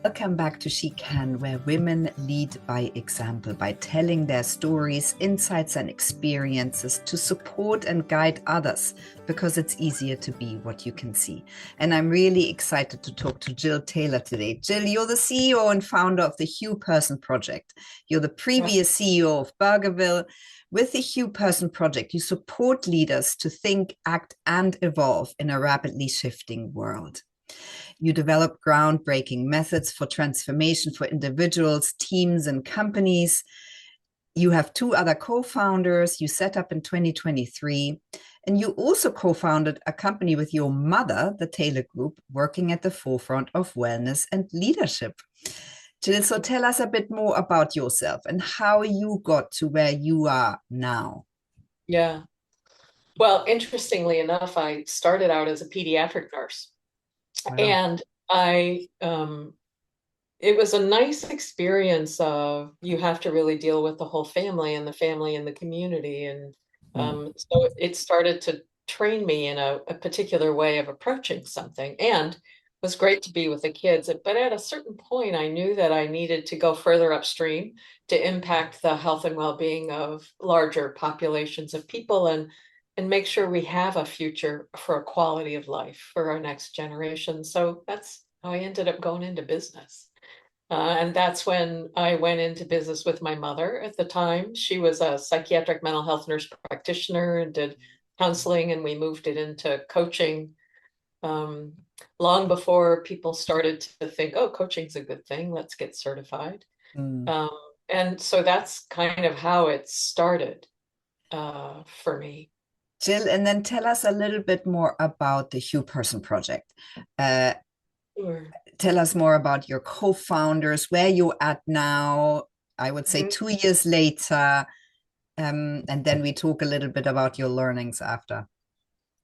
Welcome back to She Can, where women lead by example, by telling their stories, insights, and experiences to support and guide others, because it's easier to be what you can see. And I'm really excited to talk to Jill Taylor today. Jill, you're the CEO and founder of the HuPerson Project. You're the previous CEO of Burgerville. With the HuPerson Project, you support leaders to think, act, and evolve in a rapidly shifting world. You develop groundbreaking methods for transformation for individuals, teams, and companies. You have two other co-founders you set up in 2023. And you also co-founded a company with your mother, the Taylor Group, working at the forefront of wellness and leadership. Jill, so tell us a bit more about yourself and how you got to where you are now. Yeah. Well, interestingly enough, I started out as a pediatric nurse. Wow. And I it was a nice experience of you have to really deal with the whole family and the family and the community. And Mm. so it started to train me in a particular way of approaching something. And it was great to be with the kids. But at a certain point, I knew that I needed to go further upstream to impact the health and well-being of larger populations of people and make sure we have a future for a quality of life for our next generation. So that's how I ended up going into business. And that's when I went into business with my mother at the time. She was a psychiatric mental health nurse practitioner and did counseling, and we moved it into coaching um, long before people started to think, oh, coaching's a good thing. Let's get certified. Mm. Um, and so that's kind of how it started for me. Jill, and then tell us a little bit more about the HuPerson Project. Uh, Sure. Tell us more about your co-founders, where you're at now, I would say Mhm. 2 years later, and then we talk a little bit about your learnings after.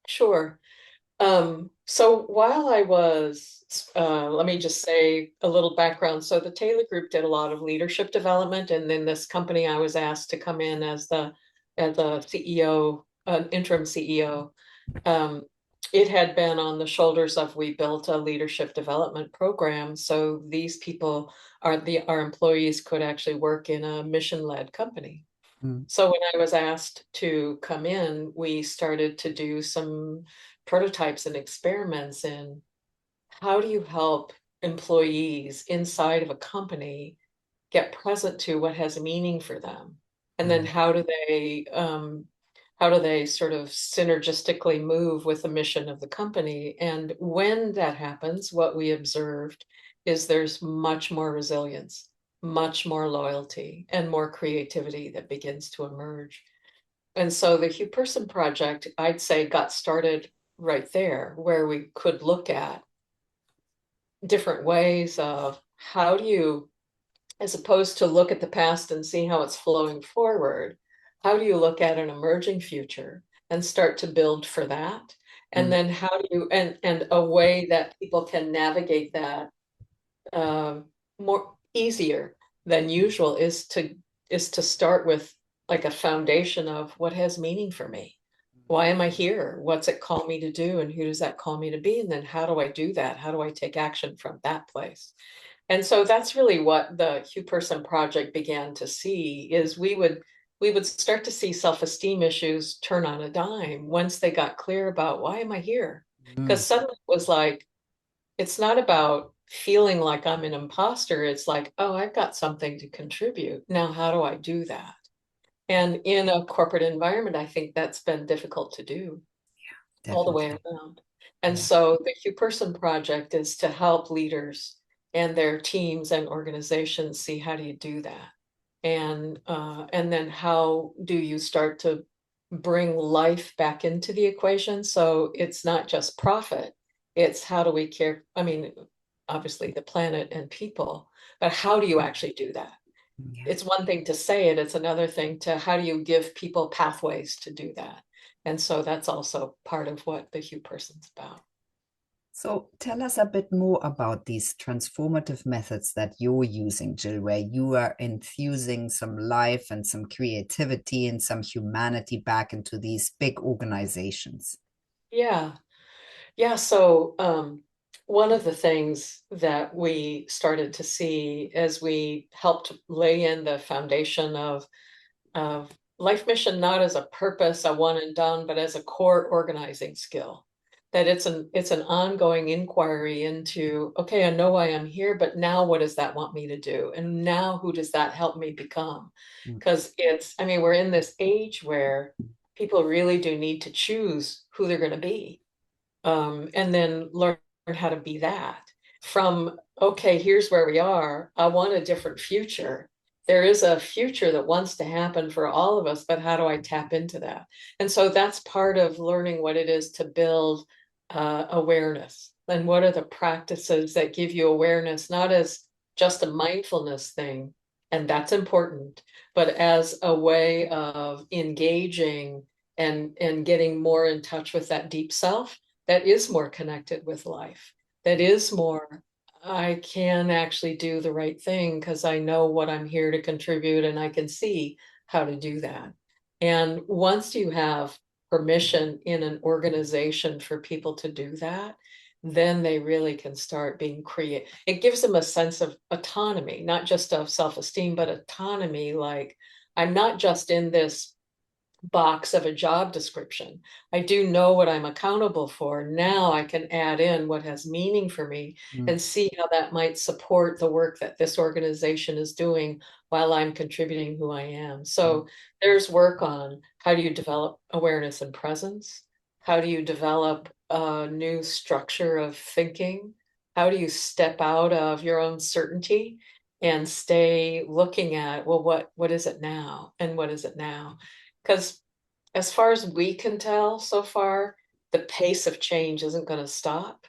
Sure. So while I was, let me just say a little background. So the Taylor Group did a lot of leadership development, and then this company I was asked to come in as the CEO, an interim CEO. Um, it had been on the shoulders of we built a leadership development program, so these people our employees could actually work in a mission-led company. Mm. So when I was asked to come in, we started to do some prototypes and experiments in how do you help employees inside of a company get present to what has meaning for them? And then Mm. how do they sort of synergistically move with the mission of the company? And when that happens, what we observed is there's much more resilience, much more loyalty, and more creativity that begins to emerge. And so the HuPerson Project, I'd say, got started right there, where we could look at different ways of how do you, as opposed to look at the past and see how it's flowing forward, how do you look at an emerging future and start to build for that? And Mm. then how do you, and a way that people can navigate that more easier than usual is to start with like a foundation of what has meaning for me. Why am I here? What's it call me to do? And who does that call me to be? And then how do I do that? How do I take action from that place? And so that's really what the HuPerson Project began to see is we would start to see self-esteem issues turn on a dime once they got clear about why am I here? Mm. Because suddenly it was like, it's not about feeling like I'm an imposter. It's like, oh, I've got something to contribute. Now, how do I do that? And in a corporate environment, I think that's been difficult to do all the way Definitely. around. And Yeah. so the HuPerson Project is to help leaders and their teams and organizations see how do you do that? And then how do you start to bring life back into the equation? So it's not just profit, it's how do we care? I mean, obviously the planet and people, but how do you actually do that? Yeah. It's one thing to say it, it's another thing to how do you give people pathways to do that? And so that's also part of what the HuPerson's about. So tell us a bit more about these transformative methods that you're using, Jill, where you are infusing some life and some creativity and some humanity back into these big organizations. Yeah. Yeah. So One of the things that we started to see as we helped lay in the foundation of life mission, not as a purpose, a one and done, but as a core organizing skill. That it's an ongoing inquiry into, okay, I know why I'm here, but now what does that want me to do? And now who does that help me become? Mm, Because I mean, we're in this age where people really do need to choose who they're going to be, and then learn how to be that. From, okay, here's where we are. I want a different future. There is a future that wants to happen for all of us, but how do I tap into that? And so that's part of learning what it is to build awareness. And what are the practices that give you awareness, not as just a mindfulness thing, and that's important, but as a way of engaging and getting more in touch with that deep self that is more connected with life, that is more, I can actually do the right thing because I know what I'm here to contribute and I can see how to do that. And once you have permission in an organization for people to do that, then they really can start being creative. It gives them a sense of autonomy, not just of self-esteem, but autonomy. Like, I'm not just in this box of a job description. I do know what I'm accountable for. Now I can add in what has meaning for me mm, and see how that might support the work that this organization is doing while I'm contributing who I am. mm, So there's work on how do you develop awareness and presence? How do you develop a new structure of thinking? How do you step out of your own certainty and stay looking at, well, what is it now? And what is it now? Because as far as we can tell so far, the pace of change isn't going to stop.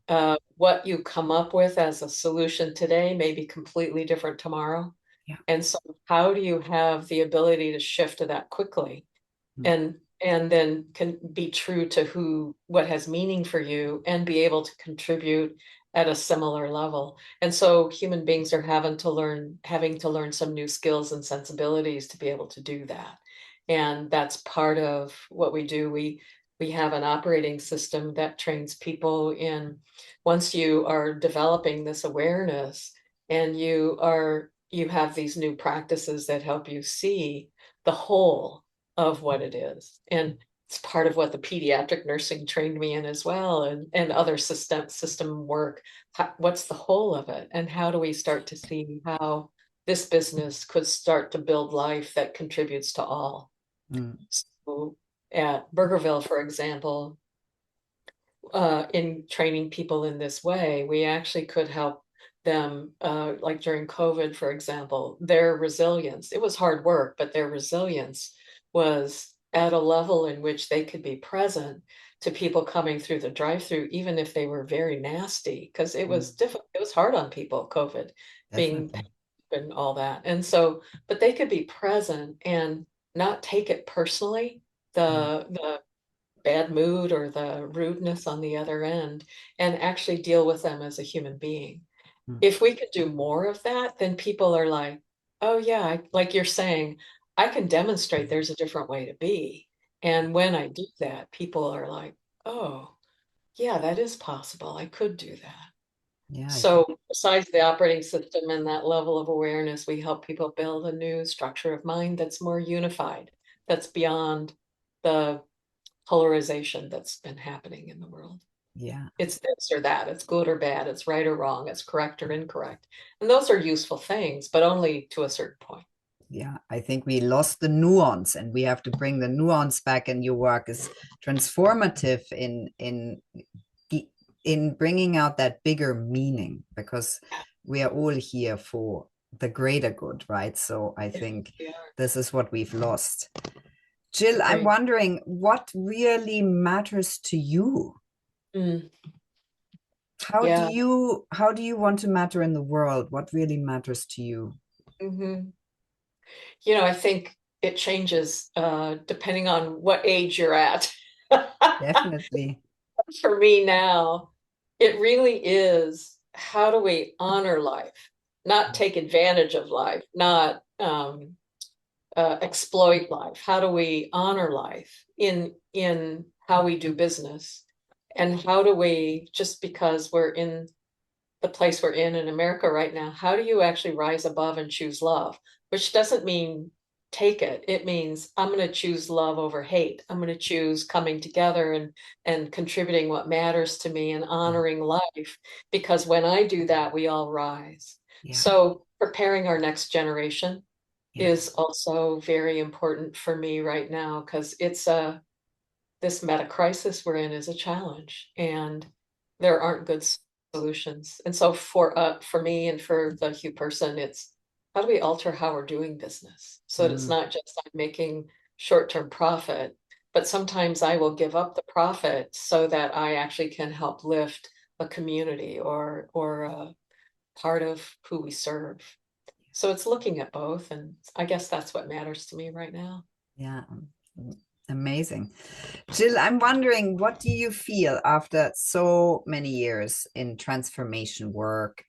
yeah, What you come up with as a solution today may be completely different tomorrow. yeah, And so how do you have the ability to shift to that quickly mm, and then can be true to what has meaning for you and be able to contribute at a similar level? And so human beings are having to learn some new skills and sensibilities to be able to do that. And that's part of what we do. We have an operating system that trains people in, once you are developing this awareness and you have these new practices that help you see the whole of what it is. And it's part of what the pediatric nursing trained me in as well, and other system work. What's the whole of it? And how do we start to see how this business could start to build life that contributes to all? mm, So at Burgerville, for example, in training people in this way, we actually could help them, like during COVID, for example, their resilience. It was hard work, but their resilience was at a level in which they could be present to people coming through the drive-through, even if they were very nasty, because it mm, was difficult. It was hard on people, COVID, being definitely. and all that. And so, but they could be present and not take it personally, Mm, the bad mood or the rudeness on the other end, and actually deal with them as a human being. mm, If we could do more of that, then people are like, oh yeah, like you're saying, I can demonstrate there's a different way to be. And when I do that, people are like, oh, yeah, that is possible. I could do that. yeah, I think. So besides the operating system and that level of awareness, we help people build a new structure of mind that's more unified, that's beyond the polarization that's been happening in the world. Yeah, It's this or that, it's good or bad, it's right or wrong, it's correct or incorrect. And those are useful things, but only to a certain point. yeah. I think we lost the nuance, and we have to bring the nuance back. And your work is transformative in bringing out that bigger meaning, because we are all here for the greater good, right? So I Yeah, think we are. this is what we've lost. Jill, I'm Agreed. wondering what really matters to you. Mm, How do yeah. you want to matter in the world? What really matters to you? Hmm. I think it changes depending on what age you're at. Definitely. For me now, it really is, how do we honor life, not take advantage of life, not exploit life? How do we honor life in how we do business? And how do we, just because we're in the place we're in America right now, how do you actually rise above and choose love? Which doesn't mean take it. It means I'm going to choose love over hate. I'm going to choose coming together and contributing what matters to me and Yeah. honoring life. Because when I do that, we all rise. Yeah. So preparing our next generation Yeah. is also very important for me right now, because it's a this meta crisis we're in is a challenge, and there aren't good solutions. And so for me and for the HuPerson, it's how do we alter how we're doing business so that it's Mm. not just I'm making short-term profit, but sometimes I will give up the profit so that I actually can help lift a community or a part of who we serve. So it's looking at both, and I guess that's what matters to me right now. Yeah. Amazing. Jill, I'm wondering, what do you feel after so many years in transformation work?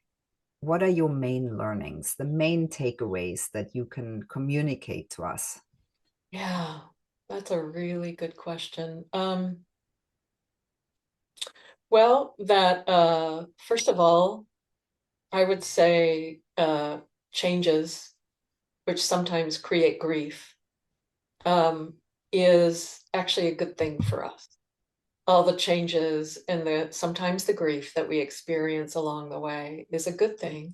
What are your main learnings, the main takeaways that you can communicate to us? Yeah, that's a really good question. Well, that first of all, I would say changes, which sometimes create grief, um, is actually a good thing for us. All the changes and the sometimes the grief that we experience along the way is a good thing.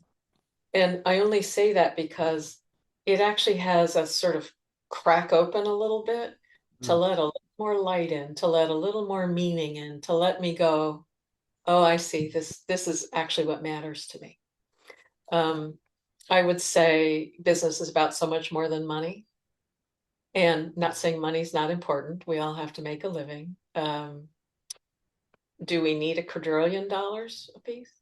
And I only say that because it actually has a sort of crack open a little bit to Mm. let a little more light in, to let a little more meaning in, to let me go, oh, I see, this is actually what matters to me. Um, I would say business is about so much more than money. And not saying money's not important. We all have to make a living. Do we need $1 quadrillion a piece?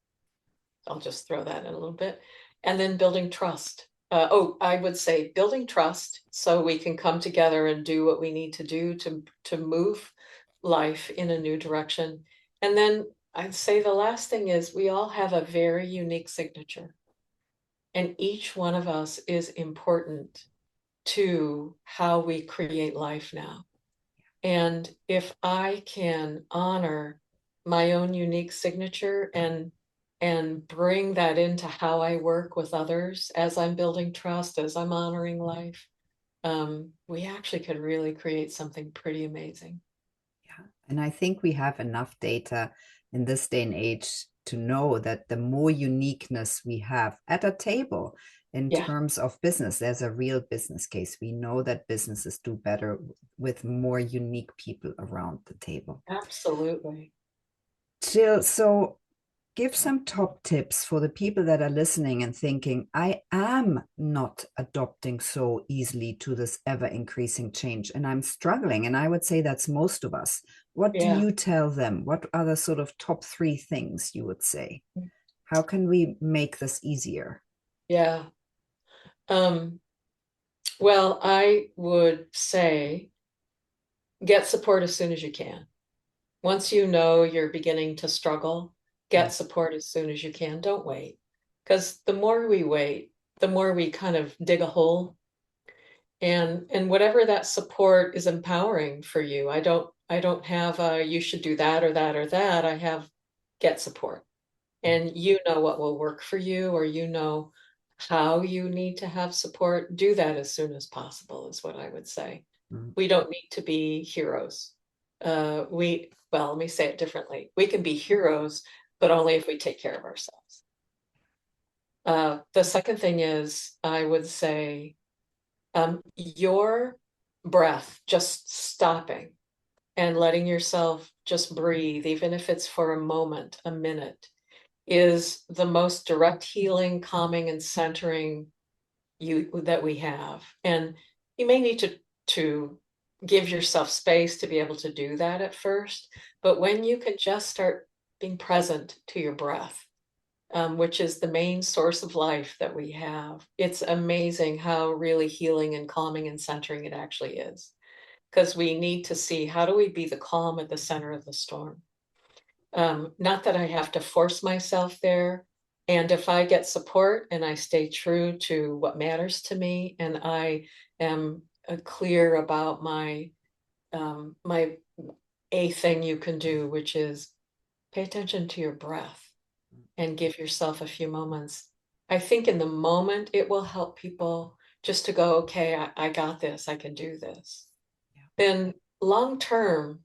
I'll just throw that in a little bit. And then building trust. I would say building trust so we can come together and do what we need to do to move life in a new direction. And then I'd say the last thing is we all have a very unique signature, and each one of us is important to how we create life now. And if I can honor my own unique signature and bring that into how I work with others as I'm building trust, as I'm honoring life, we actually could really create something pretty amazing. Yeah. And I think we have enough data in this day and age to know that the more uniqueness we have at a table in Yeah, terms of business, there's a real business case. We know that businesses do better with more unique people around the table. absolutely. Jill, so give some top tips for the people that are listening and thinking, I am not adopting so easily to this ever increasing change and I'm struggling. And I would say that's most of us. What do Yeah, you tell them? What are the sort of top three things you would say? How can we make this easier? yeah. Um, well, I would say get support as soon as you can. Once you know you're beginning to struggle, Mm. get support as soon as you can. Don't wait. Because the more we wait, the more we kind of dig a hole. And whatever that support is empowering for you. I don't have a you should do that or that or that. I have get support. And you know what will work for you, or you know how you need to have support. Do that as soon as possible, is what I would say. Mm. We don't need to be heroes. Well, let me say it differently. We can be heroes, but only if we take care of ourselves. The second thing is, I would say, your breath, just stopping and letting yourself just breathe, even if it's for a moment, a minute, is the most direct healing, calming, and centering you that we have. And you may need to give yourself space to be able to do that at first, but when you can just start being present to your breath, which is the main source of life that we have, it's amazing how really healing and calming and centering it actually is. Because we need to see, how do we be the calm at the center of the storm? Not that I have to force myself there. And if I get support and I stay true to what matters to me, and I am clear about my a thing you can do, which is pay attention to your breath and give yourself a few moments. I think in the moment, it will help people just to go, okay, I got this, I can do this. Yeah. Then long term,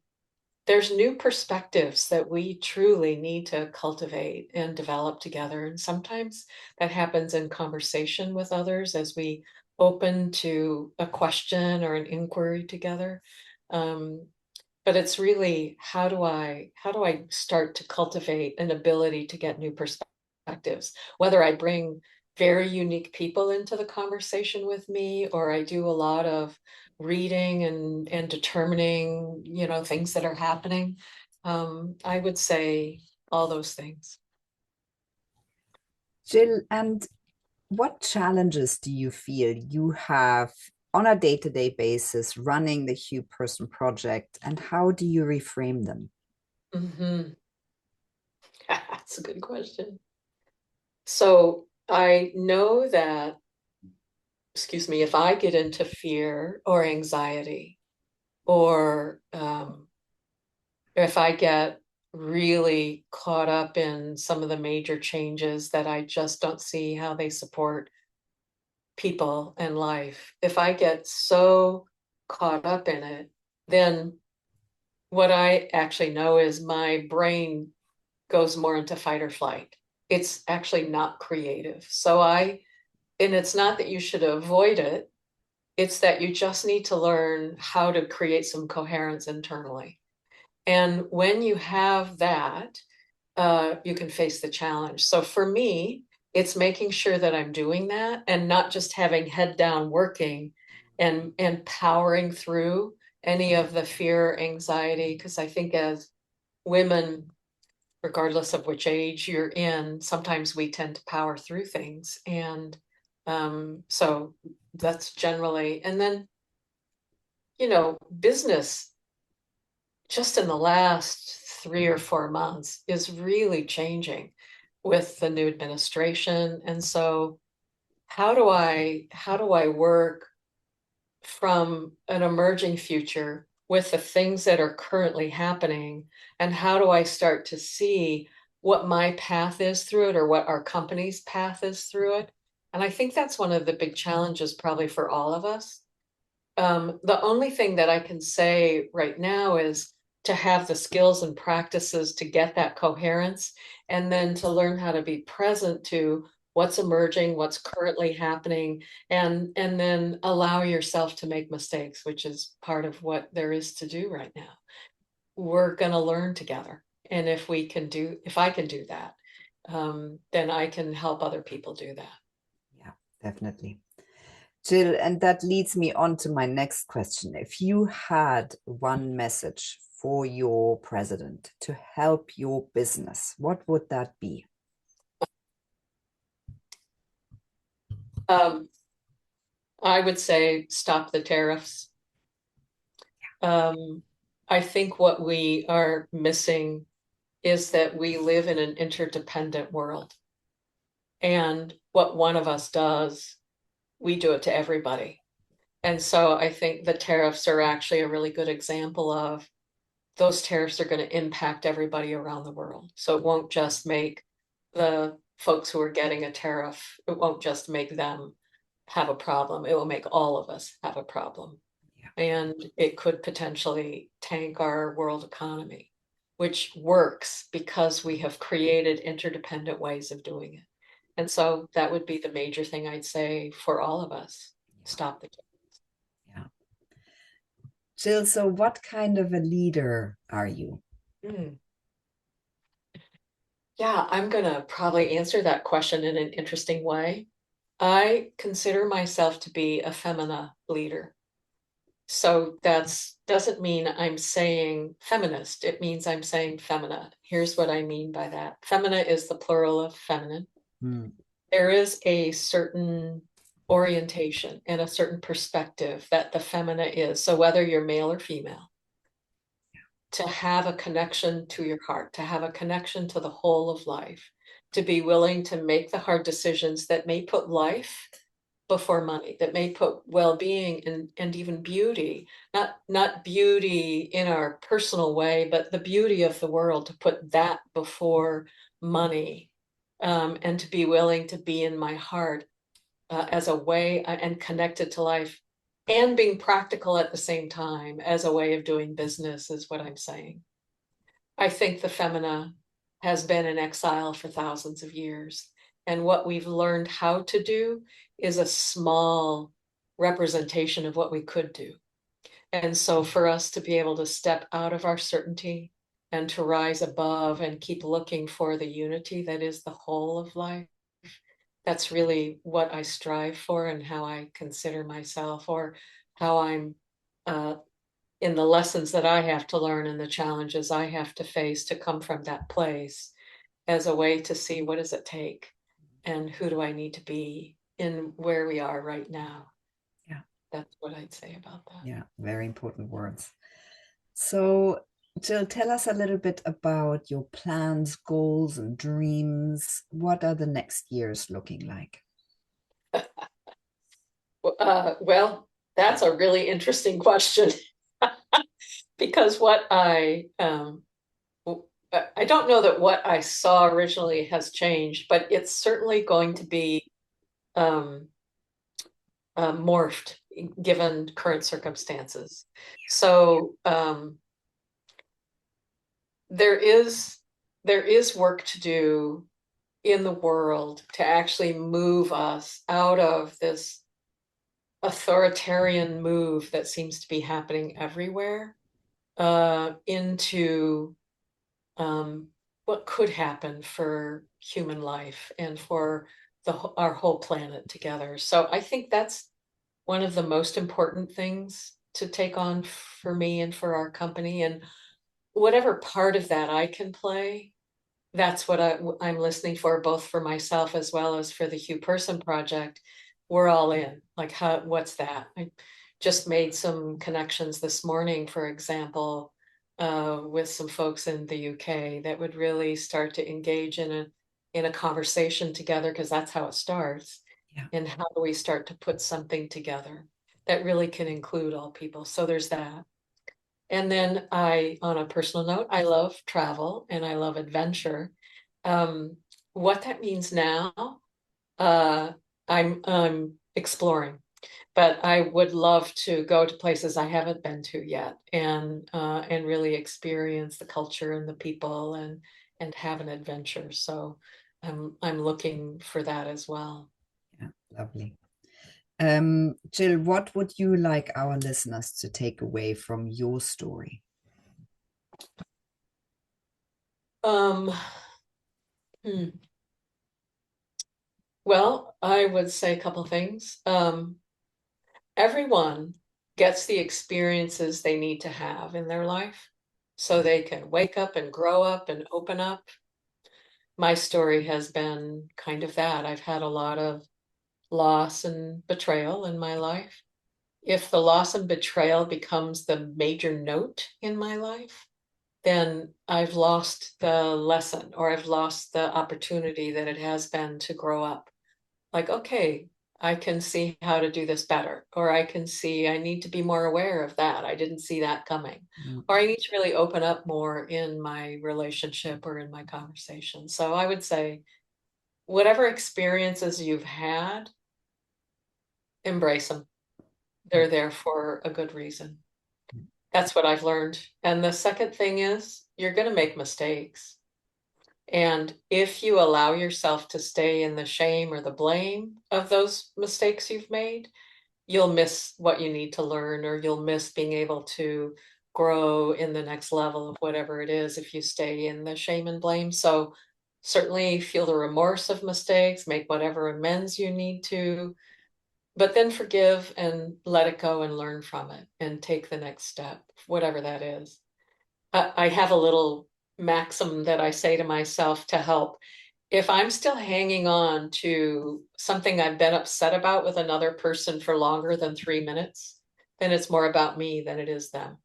there's new perspectives that we truly need to cultivate and develop together. And sometimes that happens in conversation with others as we open to a question or an inquiry together. But it's really how do I start to cultivate an ability to get new perspectives, whether I bring very unique people into the conversation with me, or I do a lot of reading and determining, things that are happening. I would say all those things. Jill, and what challenges do you feel you have on a day-to-day basis running the HuPerson project, and how do you reframe them? Mm-hmm. That's a good question. So I know that, excuse me, if I get into fear or anxiety, or if I get really caught up in some of the major changes that I just don't see how they support people and life, if I get so caught up in it, then what I actually know is my brain goes more into fight or flight. It's actually not creative. And it's not that you should avoid it, it's that you just need to learn how to create some coherence internally. And when you have that, you can face the challenge. So for me, it's making sure that I'm doing that and not just having head down working and powering through any of the fear, anxiety, because I think as women, regardless of which age you're in, sometimes we tend to power through things. And so that's generally, and then, business just in the last 3 or 4 months is really changing with the new administration. And so how do I work from an emerging future with the things that are currently happening, and how do I start to see what my path is through it, or what our company's path is through it? And I think that's one of the big challenges probably for all of us. The only thing that I can say right now is to have the skills and practices to get that coherence, and then to learn how to be present to what's emerging, what's currently happening, and then allow yourself to make mistakes, which is part of what there is to do right now. We're going to learn together. And if I can do that, then I can help other people do that. Yeah, definitely. Jill, and that leads me on to my next question. If you had one message for your president to help your business, what would that be? I would say stop the tariffs. I think what we are missing is that we live in an interdependent world. And what one of us does, we do it to everybody. And so I think the tariffs are actually a really good example of those tariffs are going to impact everybody around the world. So it won't just make the folks who are getting a tariff, it won't just make them have a problem. It will make all of us have a problem. Yeah. And it could potentially tank our world economy, which works because we have created interdependent ways of doing it. And so that would be the major thing I'd say for all of us. Stop the. Yeah. Jill, so what kind of a leader are you? Hmm. Yeah, I'm going to probably answer that question in an interesting way. I consider myself to be a femina leader. So that's doesn't mean I'm saying feminist. It means I'm saying femina. Here's what I mean by that. Femina is the plural of feminine. Hmm. There is a certain orientation and a certain perspective that the femina is. So whether you're male or female, to have a connection to your heart, to have a connection to the whole of life, to be willing to make the hard decisions that may put life before money, that may put well-being and even beauty, not beauty in our personal way, but the beauty of the world, to put that before money, and to be willing to be in my heart as a way and connected to life, and being practical at the same time as a way of doing business is what I'm saying. I think the femina has been in exile for thousands of years. And what we've learned how to do is a small representation of what we could do. And so for us to be able to step out of our certainty and to rise above and keep looking for the unity that is the whole of life, that's really what I strive for and how I consider myself, or how I'm in the lessons that I have to learn and the challenges I have to face to come from that place, as a way to see what does it take and who do I need to be in where we are right now. Yeah. That's what I'd say about that. Yeah, very important words. So, Jill, tell us a little bit about your plans, goals, and dreams. What are the next years looking like? Well, that's a really interesting question. Because what I don't know that what I saw originally has changed, but it's certainly going to be morphed given current circumstances. So there is work to do in the world to actually move us out of this authoritarian move that seems to be happening everywhere, into what could happen for human life and for our whole planet together. So I think that's one of the most important things to take on for me and for our company. And whatever part of that I can play, that's what I'm listening for, both for myself as well as for the HuPerson Project. We're all in. Like, what's that? I just made some connections this morning, for example, with some folks in the UK that would really start to engage in a conversation together, because that's how it starts. Yeah. And how do we start to put something together that really can include all people? So there's that. And then on a personal note, I love travel and I love adventure. What that means now, I'm exploring, but I would love to go to places I haven't been to yet, and really experience the culture and the people, and have an adventure. So I'm looking for that as well. Yeah, lovely. Jill, what would you like our listeners to take away from your story? Um, hmm. Well, I would say a couple things. Everyone gets the experiences they need to have in their life so they can wake up and grow up and open up. My story has been kind of that. I've had a lot of loss and betrayal in my life. If the loss and betrayal becomes the major note in my life, then I've lost the lesson, or I've lost the opportunity that it has been to grow up. Like, okay, I can see how to do this better, or I can see I need to be more aware of that. I didn't see that coming. Yeah. Or I need to really open up more in my relationship or in my conversation. So I would say, whatever experiences you've had, embrace them. They're there for a good reason. That's what I've learned. And the second thing is, you're going to make mistakes. And if you allow yourself to stay in the shame or the blame of those mistakes you've made, you'll miss what you need to learn, or you'll miss being able to grow in the next level of whatever it is if you stay in the shame and blame. So certainly feel the remorse of mistakes, make whatever amends you need to, but then forgive and let it go and learn from it and take the next step, whatever that is. I have a little maxim that I say to myself to help. If I'm still hanging on to something I've been upset about with another person for longer than 3 minutes, then it's more about me than it is them.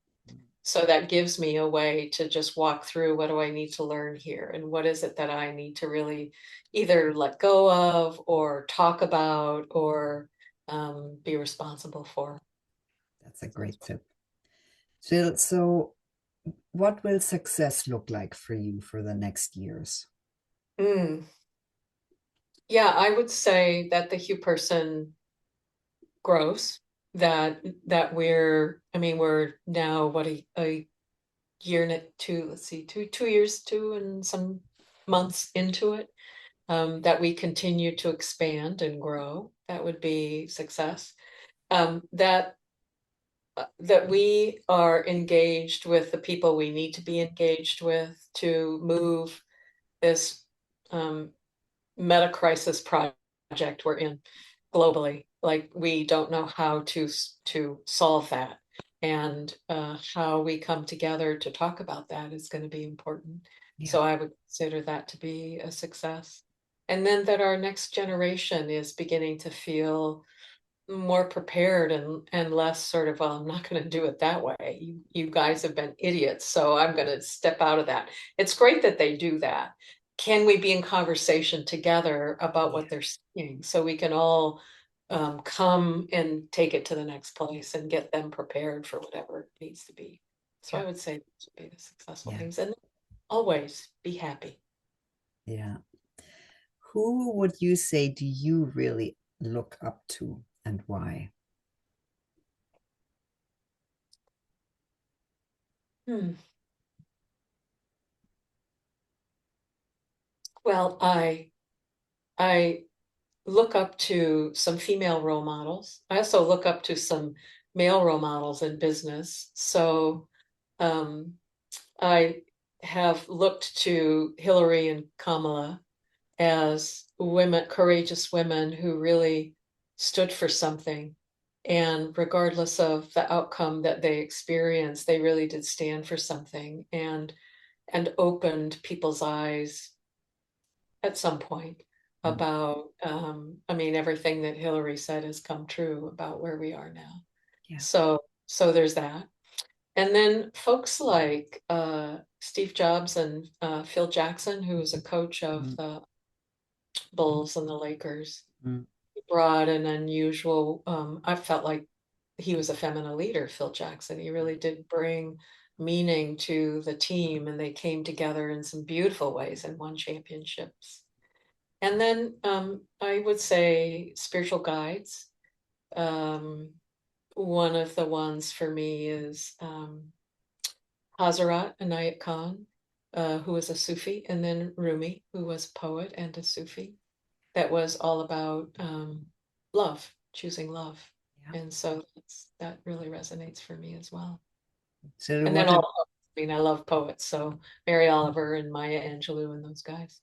So that gives me a way to just walk through, what do I need to learn here? And what is it that I need to really either let go of or talk about, or be responsible for. That's a great tip. Jill, so what will success look like for you for the next years? Mm. Yeah, I would say that the HuPerson grows, that we're now what a year and two, let's see, 2 years, 2 and some months into it, that we continue to expand and grow. That would be success. That we are engaged with the people we need to be engaged with to move this meta crisis project we're in globally. Like, we don't know how to solve that, and how we come together to talk about that is going to be important. Yeah. So I would consider that to be a success. And then that our next generation is beginning to feel more prepared and less sort of, well, I'm not going to do it that way. You guys have been idiots, so I'm going to step out of that. It's great that they do that. Can we be in conversation together about what they're seeing, so we can all come and take it to the next place and get them prepared for whatever it needs to be. So Yeah. I would say those would be the successful Yeah. things, and always be happy. Yeah. Who would you say do you really look up to and why? Hmm. Well, I look up to some female role models. I also look up to some male role models in business. So um, I have looked to Hillary and Kamala as women, courageous women who really stood for something. And regardless of the outcome that they experienced, they really did stand for something, and opened people's eyes at some point Mm. about, everything that Hillary said has come true about where we are now. Yeah. So there's that. And then folks like Steve Jobs and Phil Jackson, who was a coach of Mm. the Bulls and the Lakers, Mm. brought an unusual, I felt like he was a feminine leader, Phil Jackson. He really did bring meaning to the team, and they came together in some beautiful ways and won championships. And then I would say spiritual guides. Um, One of the ones for me is Hazrat Inayat Khan, who was a Sufi, and then Rumi, who was a poet and a Sufi. That was all about love, choosing love. Yeah. And so that really resonates for me as well. So And then what a I love poets, so Mary Oliver and Maya Angelou and those guys.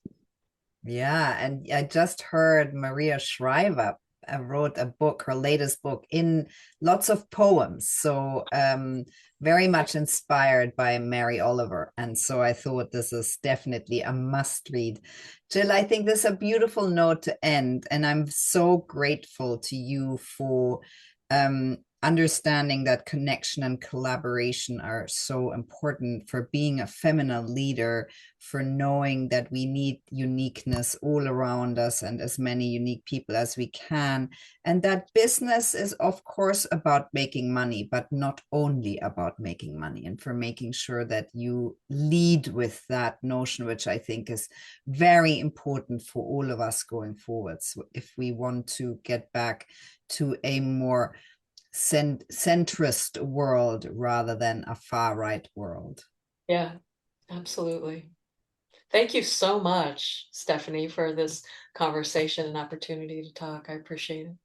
Yeah, and I just heard Maria Shriver wrote a book, her latest book, in lots of poems. So very much inspired by Mary Oliver. And so I thought this is definitely a must read. Jill, I think this is a beautiful note to end. And I'm so grateful to you for understanding that connection and collaboration are so important for being a feminine leader, for knowing that we need uniqueness all around us and as many unique people as we can. And that business is, of course, about making money, but not only about making money, and for making sure that you lead with that notion, which I think is very important for all of us going forward. So if we want to get back to a more centrist world rather than a far right world. Yeah, absolutely. Thank you so much, Stephanie, for this conversation and opportunity to talk. I appreciate it.